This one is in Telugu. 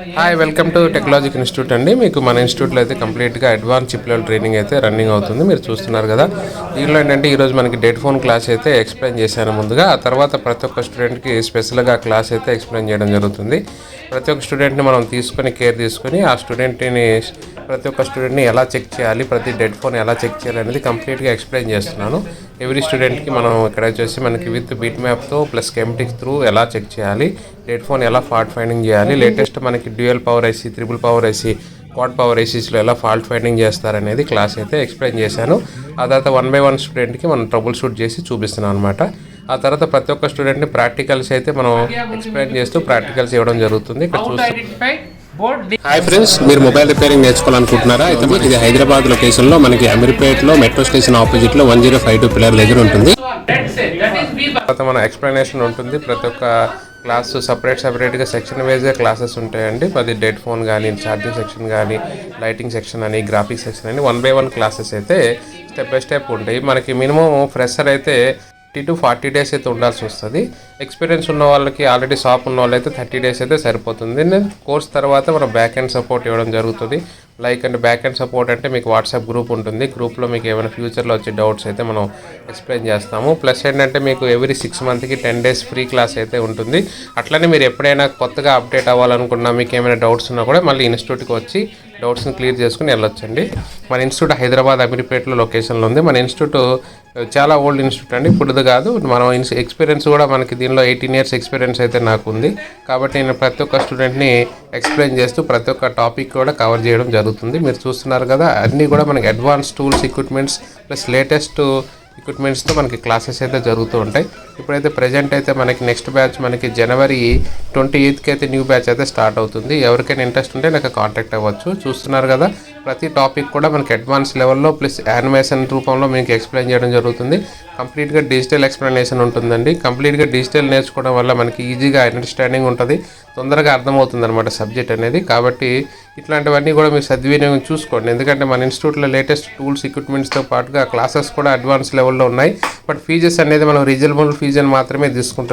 Hi, welcome to technologic institute అండి. మీకు మన ఇన్స్టిట్యూట్లో అయితే కంప్లీట్గా అడ్వాన్స్ చిప్ లెవెల్ ట్రైనింగ్ అయితే రన్నింగ్ అవుతుంది. మీరు చూస్తున్నారు కదా. దీనిలో ఏంటంటే ఈరోజు మనకి డెడ్ ఫోన్ క్లాస్ అయితే ఎక్స్ప్లెయిన్ చేశాను ముందుగా. ఆ తర్వాత ప్రతి ఒక్క స్టూడెంట్కి స్పెషల్గా క్లాస్ అయితే ఎక్స్ప్లెయిన్ చేయడం జరుగుతుంది. ప్రతి ఒక్క స్టూడెంట్ని మనం కేర్ తీసుకొని ఆ ప్రతి ఒక్క స్టూడెంట్ని ఎలా చెక్ చేయాలి, ప్రతి డెడ్ ఫోన్ ఎలా చెక్ చేయాలి అనేది కంప్లీట్గా ఎక్స్ప్లెయిన్ చేస్తున్నాను. ఎవ్రీ స్టూడెంట్కి మనం ఇక్కడ వచ్చేసి మనకి విత్ బిట్ మ్యాప్తో ప్లస్ కెమ్టిక్స్ త్రూ ఎలా చెక్ చేయాలి, డెడ్ ఫోన్ ఎలా ఫాల్ట్ ఫైండింగ్ చేయాలి, లేటెస్ట్ మనకి dual power IC, triple power IC, quad power ఐసీస్లో ఎలా ఫాల్ట్ ఫైండింగ్ చేస్తారనేది క్లాస్ అయితే ఎక్స్ప్లెయిన్ చేశాను. ఆ తర్వాత 1 by 1 స్టూడెంట్కి మనం ట్రబుల్ షూట్ చేసి చూపిస్తున్నాం అనమాట. ఆ తర్వాత ప్రతి ఒక్క స్టూడెంట్ని ప్రాక్టికల్స్ అయితే మనం ఎక్స్ప్లెయిన్ చేస్తూ ప్రాక్టికల్స్ ఇవ్వడం జరుగుతుంది. ఇక్కడ చూస్తాం. హాయ్ ఫ్రెండ్స్, మీరు మొబైల్ రిపేరింగ్ నేర్చుకోవాలనుకుంటున్నారా? అయితే ఇది హైదరాబాద్ లొకేషన్లో మనకి అమీర్పేట్లో మెట్రో స్టేషన్ ఆపోజిట్లో 1052 పిల్లర్ దగ్గర ఉంటుంది. తర్వాత మన ఎక్స్ప్లెనేషన్ ఉంటుంది. ప్రతి ఒక్క క్లాస్ సపరేట్గా సెక్షన్ వైజ్గా క్లాసెస్ ఉంటాయండి. అది డెడ్ ఫోన్ కానీ, ఛార్జింగ్ సెక్షన్ కానీ, లైటింగ్ సెక్షన్ అని, గ్రాఫిక్స్ సెక్షన్ అని 1 by 1 క్లాసెస్ అయితే స్టెప్ బై స్టెప్ ఉంటాయి. మనకి మినిమం ఫ్రెషర్ అయితే 30 to 40 డేస్ అయితే ఉండాల్సి వస్తుంది. ఎక్స్పీరియన్స్ ఉన్న వాళ్ళకి, ఆల్రెడీ షాప్ ఉన్న వాళ్ళైతే 30 డేస్ అయితే సరిపోతుంది. కోర్స్ తర్వాత మనం బ్యాక్ ఎండ్ సపోర్ట్ ఇవ్వడం జరుగుతుంది. బ్యాక్ ఎండ్ సపోర్ట్ అంటే మీకు వాట్సాప్ గ్రూప్ ఉంటుంది. గ్రూప్లో మీకు ఏమైనా ఫ్యూచర్లో వచ్చే డౌట్స్ అయితే మనం ఎక్స్ప్లెయిన్ చేస్తాము. ప్లస్ ఏంటంటే మీకు ఎవ్రీ 6 మంత్కి 10 డేస్ ఫ్రీ క్లాస్ అయితే ఉంటుంది. అట్లనే మీరు ఎప్పుడైనా కొత్తగా అప్డేట్ అవ్వాలనుకున్నా, మీకు ఏమైనా డౌట్స్ ఉన్నా కూడా మళ్ళీ ఇన్స్టిట్యూట్కి వచ్చి డౌట్స్ని క్లియర్ చేసుకుని వెళ్ళొచ్చండి. మన ఇన్స్టిట్యూట్ హైదరాబాద్ అమీర్పేట్లో లొకేషన్లో ఉంది. మన ఇన్స్టిట్యూట్ చాలా ఓల్డ్ ఇన్స్టిట్యూట్ అండి, ఇప్పుడుది కాదు. మనం ఎక్స్పీరియన్స్ కూడా మనకి దీనిలో 18 years ఎక్స్పీరియన్స్ అయితే నాకు ఉంది. కాబట్టి నేను ప్రతి ఒక్క స్టూడెంట్ని ఎక్స్ప్లెయిన్ చేస్తూ ప్రతి ఒక్క టాపిక్ కూడా కవర్ చేయడం జరుగుతుంది. మీరు చూస్తున్నారు కదా, అన్నీ కూడా మనకి advance tools, equipments plus latest ఎక్విప్మెంట్స్తో మనకి క్లాసెస్ అయితే జరుగుతూ ఉంటాయి. ఇప్పుడైతే ప్రజెంట్ అయితే మనకి నెక్స్ట్ బ్యాచ్ మనకి January 28th అయితే న్యూ బ్యాచ్ అయితే స్టార్ట్ అవుతుంది. ఎవరికైనా ఇంట్రెస్ట్ ఉంటే నాకు కాంటాక్ట్ అవ్వచ్చు. చూస్తున్నారు కదా, ప్రతి టాపిక్ కూడా మనకి అడ్వాన్స్ లెవెల్లో ప్లస్ యానిమేషన్ రూపంలో మీకు ఎక్స్ప్లెయిన్ చేయడం జరుగుతుంది. కంప్లీట్గా డిజిటల్ ఎక్స్ప్లెనేషన్ ఉంటుందండి. కంప్లీట్గా డిజిటల్ నేర్చుకోవడం వల్ల మనకి ఈజీగా అండర్స్టాండింగ్ ఉంటుంది, తొందరగా అర్థమవుతుంది అనమాట సబ్జెక్ట్ అనేది. కాబట్టి ఇట్లాంటివన్నీ కూడా మీరు సద్వినియోగం చూసుకోండి. ఎందుకంటే మన ఇన్స్టిట్యూట్లో లేటెస్ట్ టూల్స్, ఎక్విప్మెంట్స్తో పాటుగా క్లాసెస్ కూడా అడ్వాన్స్ లెవెల్లో ఉన్నాయి. బట్ ఫీజెస్ అనేది మనం రీజనబుల్ ఫీజు అని మాత్రమే తీసుకుంటాం.